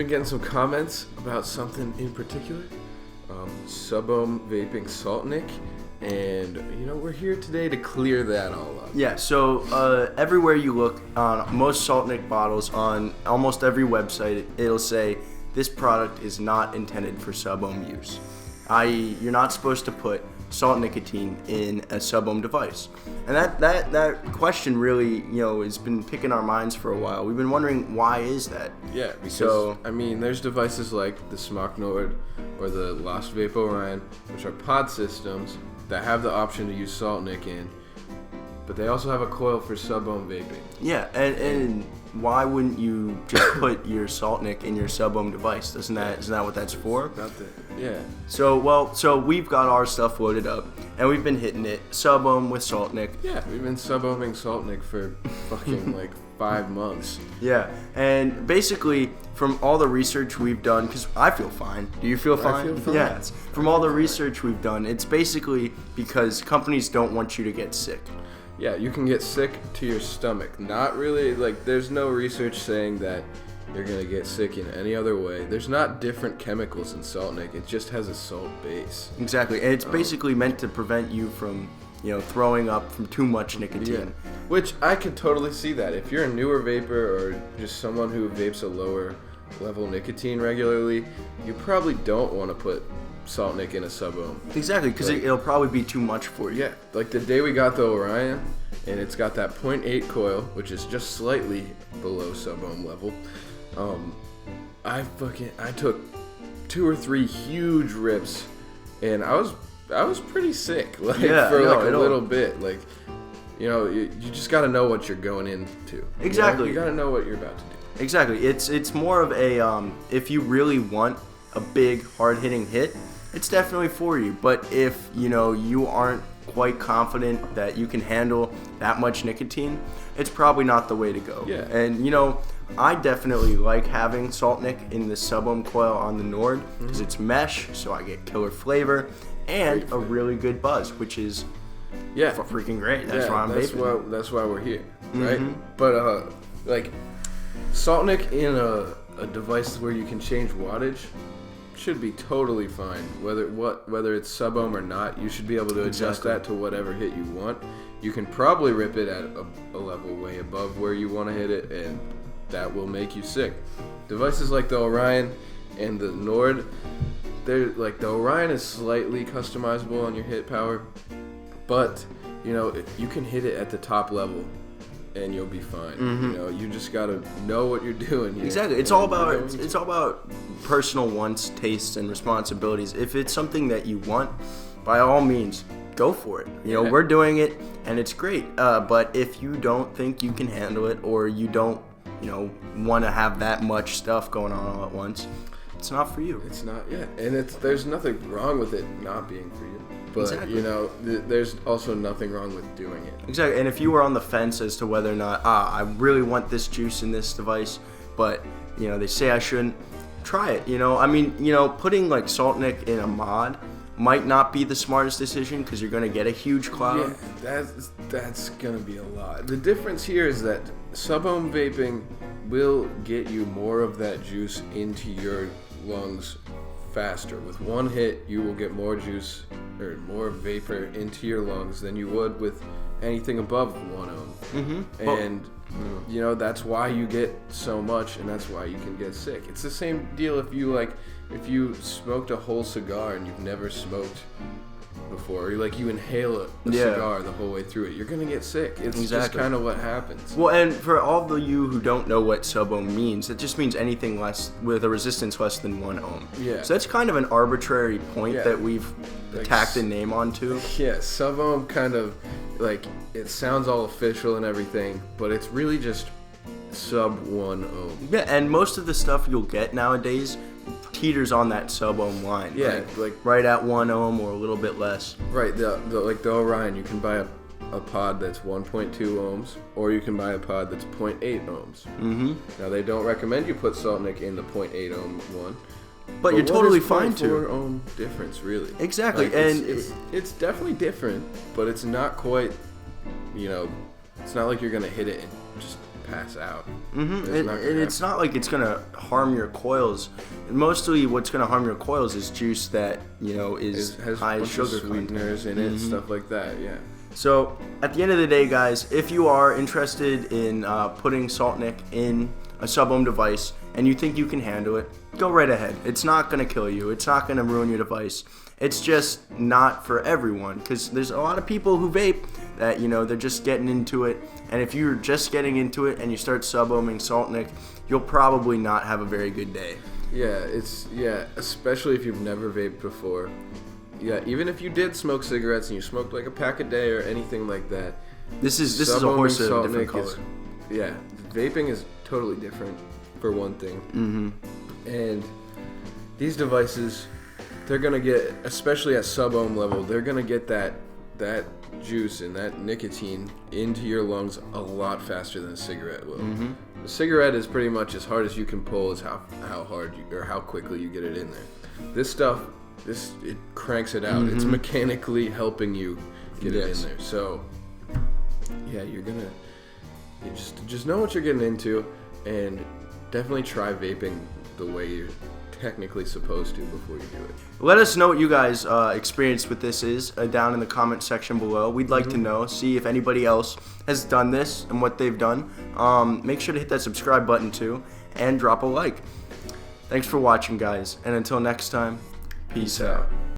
been getting some comments about something in particular. Sub-ohm vaping salt nick. And, we're here today to clear that all up. Yeah, so everywhere you look, on most salt nick bottles, on almost every website, it'll say, this product is not intended for sub-ohm use. I.e., you're not supposed to put salt nicotine in a sub-ohm device. And that question really, has been picking our minds for a while. We've been wondering, why is that? Yeah, because, there's devices like the Smock Nord or the Lost Vape Orion, which are pod systems that have the option to use salt nick in, but they also have a coil for sub-ohm vaping. Yeah, and why wouldn't you just put your salt nick in your sub-ohm device? Isn't that what that's for? Yeah. So we've got our stuff loaded up, and we've been hitting it sub-ohm with salt nick. Yeah, we've been sub-ohming salt nick for fucking 5 months. Yeah, and basically from all the research we've done, because I feel fine. Do you feel fine? I feel fine. Yeah. From all the research we've done, it's basically because companies don't want you to get sick. Yeah, you can get sick to your stomach. Not really, there's no research saying that you're going to get sick in any other way. There's not different chemicals in salt nick. It just has a salt base. Exactly, and it's basically meant to prevent you from, throwing up from too much nicotine. Yeah. Which I could totally see that. If you're a newer vapor or just someone who vapes a lower level nicotine regularly, you probably don't want to put salt nick in a sub-ohm. Exactly, because it'll probably be too much for you. Yeah, like the day we got the Orion, and it's got that 0.8 coil, which is just slightly below sub-ohm level. I took 2 or 3 huge rips, and I was pretty sick, a little bit. You just got to know what you're going into. Exactly. You got to know what you're about to do. Exactly. It's more of a if you really want a big hard-hitting hit, it's definitely for you. But if you aren't quite confident that you can handle that much nicotine, it's probably not the way to go. Yeah. And I definitely like having salt nick in the sub-ohm coil on the Nord because it's mesh, so I get killer flavor and a really good buzz, which is freaking great. That's why I'm vaping. That's why we're here, right? But salt nick in a device where you can change wattage should be totally fine. Whether it's sub-ohm or not, you should be able to adjust that to whatever hit you want. You can probably rip it at a level way above where you want to hit it, and that will make you sick. Devices like the Orion and the Nord, the Orion is slightly customizable on your hit power, but you can hit it at the top level and you'll be fine. You just gotta know what you're doing here. Exactly. It's all about personal wants, tastes, and responsibilities. If it's something that you want, by all means, go for it. We're doing it, and it's great. But if you don't think you can handle it, or you don't, want to have that much stuff going on all at once, it's not for you. It's not. Yeah, and there's nothing wrong with it not being for you. But, exactly. There's also nothing wrong with doing it. Exactly. And if you were on the fence as to whether or not, I really want this juice in this device, but, they say I shouldn't, try it. Putting, salt nick in a mod might not be the smartest decision because you're going to get a huge cloud. Yeah, that's going to be a lot. The difference here is that sub-ohm vaping will get you more of that juice into your lungs faster. With one hit, you will get more juice or more vapor into your lungs than you would with anything above 1 ohm. And that's why you get so much, and that's why you can get sick. It's the same deal if you smoked a whole cigar and you've never smoked before, or you inhale a cigar the whole way through it, you're gonna get sick. It's just kind of what happens. Well, and for all of you who don't know what sub-ohm means, it just means anything less with a resistance less than 1 ohm. Yeah. So that's kind of an arbitrary point that we've tacked a name onto. Yeah, sub-ohm kind of it sounds all official and everything, but it's really just sub 1 ohm. Yeah, and most of the stuff you'll get nowadays teeters on that sub-ohm line. Yeah, right at 1 ohm or a little bit less. Right, the Orion, you can buy a pod that's 1.2 ohms, or you can buy a pod that's 0.8 ohms. Now, they don't recommend you put salt nick in the 0.8 ohm one. But you're totally fine to. 4 ohm difference, really. Exactly, and it's definitely different, but it's not quite, it's not like you're gonna hit it and just pass out. It's not like it's gonna harm your coils. Mostly, what's gonna harm your coils is juice that has high sugar sweeteners in it, stuff like that. Yeah. So at the end of the day, guys, if you are interested in putting SaltNick in a sub-ohm device and you think you can handle it, go right ahead. It's not gonna kill you. It's not gonna ruin your device. It's just not for everyone, because there's a lot of people who vape that, they're just getting into it. And if you're just getting into it and you start sub-ohming SaltNick, you'll probably not have a very good day. Yeah, especially if you've never vaped before. Yeah, even if you did smoke cigarettes and you smoked like a pack a day or anything like that. This is a horse of a different color. Vaping is totally different, for one thing. And these devices, they're gonna get, especially at sub-ohm level, they're gonna get that juice and that nicotine into your lungs a lot faster than a cigarette will. A cigarette is pretty much as hard as you can pull is how hard or how quickly you get it in there. This stuff, it cranks it out. It's mechanically helping you get it in there. So yeah, you just know what you're getting into, and definitely try vaping the way you're technically supposed to before you do it. Let us know what you guys experienced with this is down in the comment section below. We'd like to know, see if anybody else has done this and what they've done. Make sure to hit that subscribe button too, and drop a like. Thanks for watching, guys, and until next time, peace out.